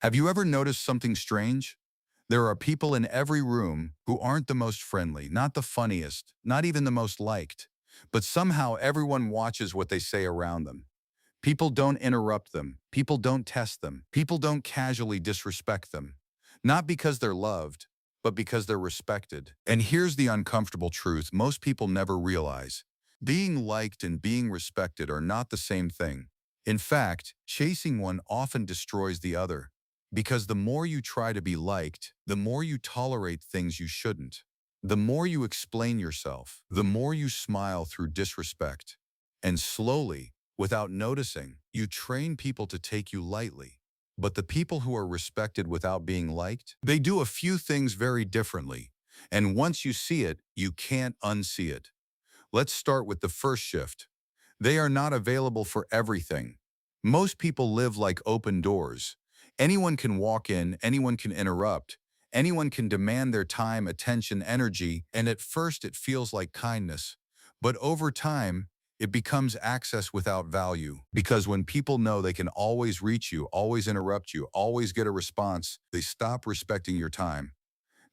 Have you ever noticed something strange? There are people in every room who aren't the most friendly, not the funniest, not even the most liked. But somehow everyone watches what they say around them. People don't interrupt them. People don't test them. People don't casually disrespect them. Not because they're loved, but because they're respected. And here's the uncomfortable truth most people never realize. Being liked and being respected are not the same thing. In fact, chasing one often destroys the other. Because the more you try to be liked, the more you tolerate things you shouldn't. The more you explain yourself, the more you smile through disrespect. And slowly, without noticing, you train people to take you lightly. But the people who are respected without being liked, they do a few things very differently. And once you see it, you can't unsee it. Let's start with the first shift. They are not available for everything. Most people live like open doors. Anyone can walk in, anyone can interrupt, anyone can demand their time, attention, energy, and at first it feels like kindness. But over time, it becomes access without value. Because when people know they can always reach you, always interrupt you, always get a response, they stop respecting your time.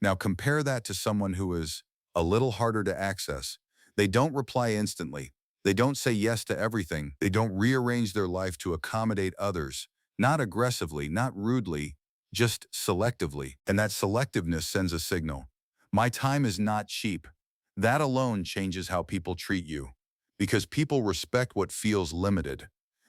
Now compare that to someone who is a little harder to access. They don't reply instantly. They don't say yes to everything. They don't rearrange their life to accommodate others. Not aggressively, not rudely, just selectively. And that selectiveness sends a signal. My time is not cheap. That alone changes how people treat you. Because people respect what feels limited,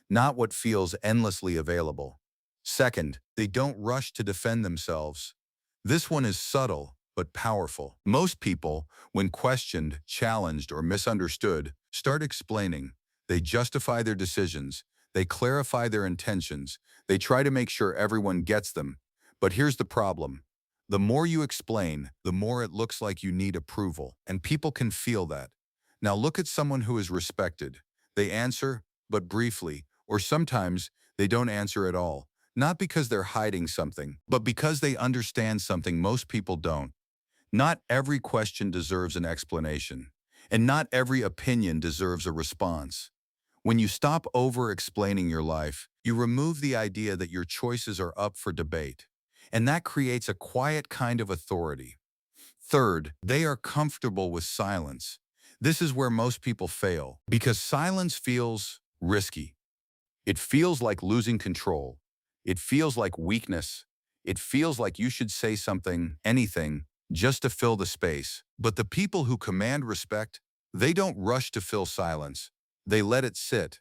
not what feels endlessly available. Second, they don't rush to defend themselves. This one is subtle, but powerful. Most people, when questioned, challenged, or misunderstood, start explaining. They justify their decisions. They clarify their intentions. They try to make sure everyone gets them. But here's the problem. The more you explain, the more it looks like you need approval, and people can feel that. Now look at someone who is respected. They answer, but briefly, or sometimes they don't answer at all. Not because they're hiding something, but because they understand something most people don't. Not every question deserves an explanation, and not every opinion deserves a response. When you stop over-explaining your life, you remove the idea that your choices are up for debate, and that creates a quiet kind of authority. Third, they are comfortable with silence. This is where most people fail, because silence feels risky. It feels like losing control. It feels like weakness. It feels like you should say something, anything, just to fill the space. But the people who command respect, they don't rush to fill silence. They let it sit.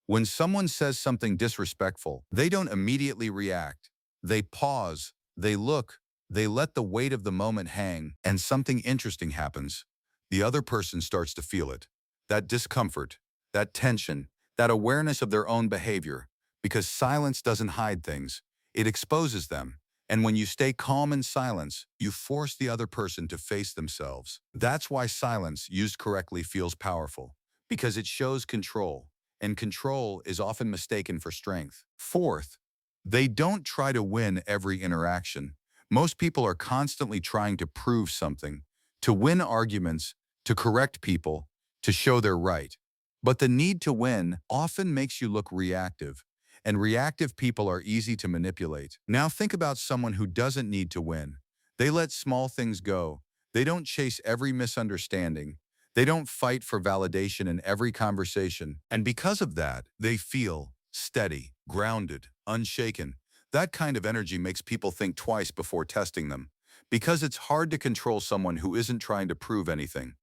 When someone says something disrespectful, they don't immediately react. They pause, they look, they let the weight of the moment hang, and something interesting happens. The other person starts to feel it. That discomfort, that tension, that awareness of their own behavior, because silence doesn't hide things, it exposes them. And when you stay calm in silence, you force the other person to face themselves. That's why silence, used correctly, feels powerful, because it shows control, and control is often mistaken for strength. Fourth, they don't try to win every interaction. Most people are constantly trying to prove something, to win arguments, to correct people, to show they're right. But the need to win often makes you look reactive, and reactive people are easy to manipulate. Now think about someone who doesn't need to win. They let small things go. They don't chase every misunderstanding. They don't fight for validation in every conversation. And because of that, they feel steady, grounded, unshaken. That kind of energy makes people think twice before testing them, because it's hard to control someone who isn't trying to prove anything.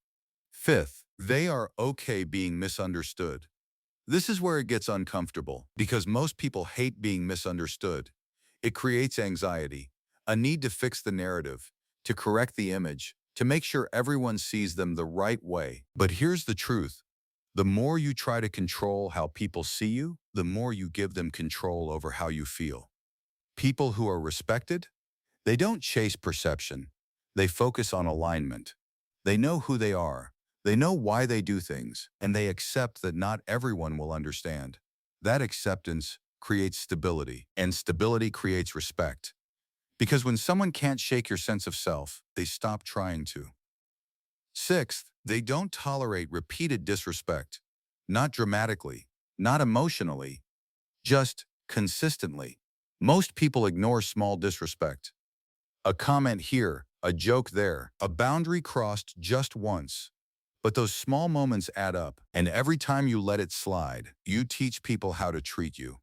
Fifth, they are okay being misunderstood. This is where it gets uncomfortable, because most people hate being misunderstood. It creates anxiety, a need to fix the narrative, to correct the image, to make sure everyone sees them the right way. But here's the truth. The more you try to control how people see you, the more you give them control over how you feel. People who are respected, they don't chase perception. They focus on alignment. They know who they are. They know why they do things, and they accept that not everyone will understand. That acceptance creates stability, and stability creates respect. Because when someone can't shake your sense of self, they stop trying to. Sixth, they don't tolerate repeated disrespect. Not dramatically, not emotionally, just consistently. Most people ignore small disrespect. A comment here, a joke there, a boundary crossed just once. But those small moments add up, and every time you let it slide, you teach people how to treat you.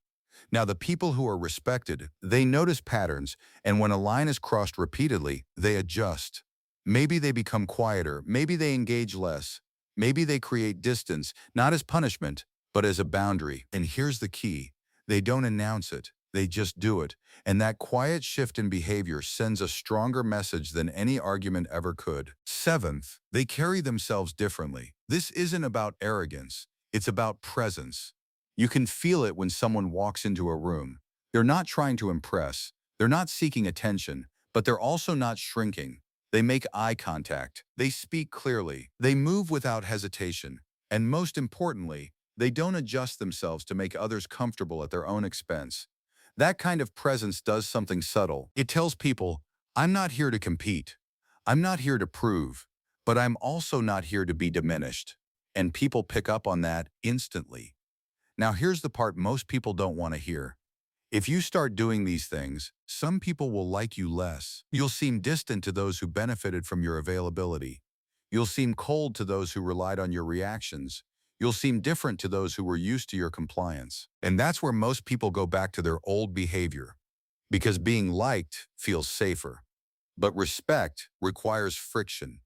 Now, the people who are respected, they notice patterns, and when a line is crossed repeatedly, they adjust. Maybe they become quieter, maybe they engage less, maybe they create distance, not as punishment, but as a boundary. And here's the key. They don't announce it, they just do it. And that quiet shift in behavior sends a stronger message than any argument ever could. Seventh, they carry themselves differently. This isn't about arrogance, it's about presence. You can feel it when someone walks into a room. They're not trying to impress. They're not seeking attention, but they're also not shrinking. They make eye contact. They speak clearly. They move without hesitation. And most importantly, they don't adjust themselves to make others comfortable at their own expense. That kind of presence does something subtle. It tells people, I'm not here to compete. I'm not here to prove, but I'm also not here to be diminished. And people pick up on that instantly. Now here's the part most people don't want to hear. If you start doing these things, some people will like you less. You'll seem distant to those who benefited from your availability. You'll seem cold to those who relied on your reactions. You'll seem different to those who were used to your compliance. And that's where most people go back to their old behavior, because being liked feels safer. But respect requires friction.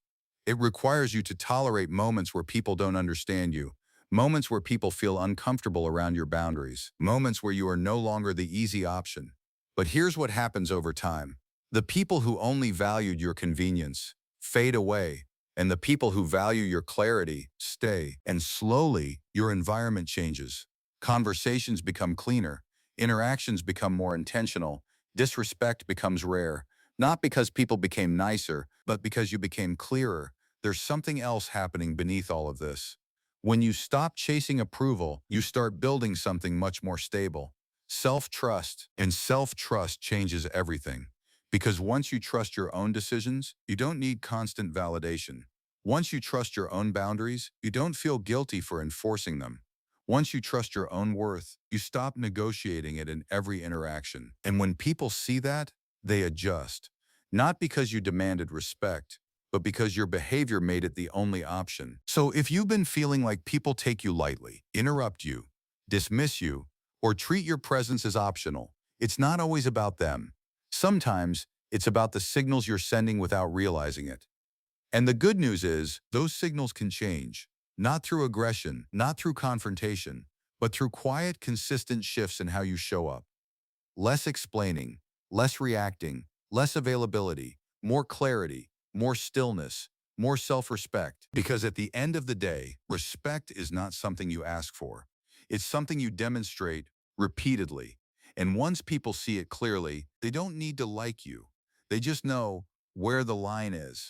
It requires you to tolerate moments where people don't understand you, moments where people feel uncomfortable around your boundaries, moments where you are no longer the easy option. But here's what happens over time. The people who only valued your convenience fade away, and the people who value your clarity stay. And slowly, your environment changes. Conversations become cleaner, interactions become more intentional, disrespect becomes rare, not because people became nicer, but because you became clearer. There's something else happening beneath all of this. When you stop chasing approval, you start building something much more stable. Self-trust. And self-trust changes everything. Because once you trust your own decisions, you don't need constant validation. Once you trust your own boundaries, you don't feel guilty for enforcing them. Once you trust your own worth, you stop negotiating it in every interaction. And when people see that, they adjust. Not because you demanded respect, but because your behavior made it the only option. So if you've been feeling like people take you lightly, interrupt you, dismiss you, or treat your presence as optional, it's not always about them. Sometimes it's about the signals you're sending without realizing it. And the good news is, those signals can change. Not through aggression, not through confrontation, but through quiet, consistent shifts in how you show up. Less explaining, less reacting, less availability, more clarity, more stillness, more self-respect. Because at the end of the day, respect is not something you ask for. It's something you demonstrate repeatedly. And once people see it clearly, they don't need to like you. They just know where the line is.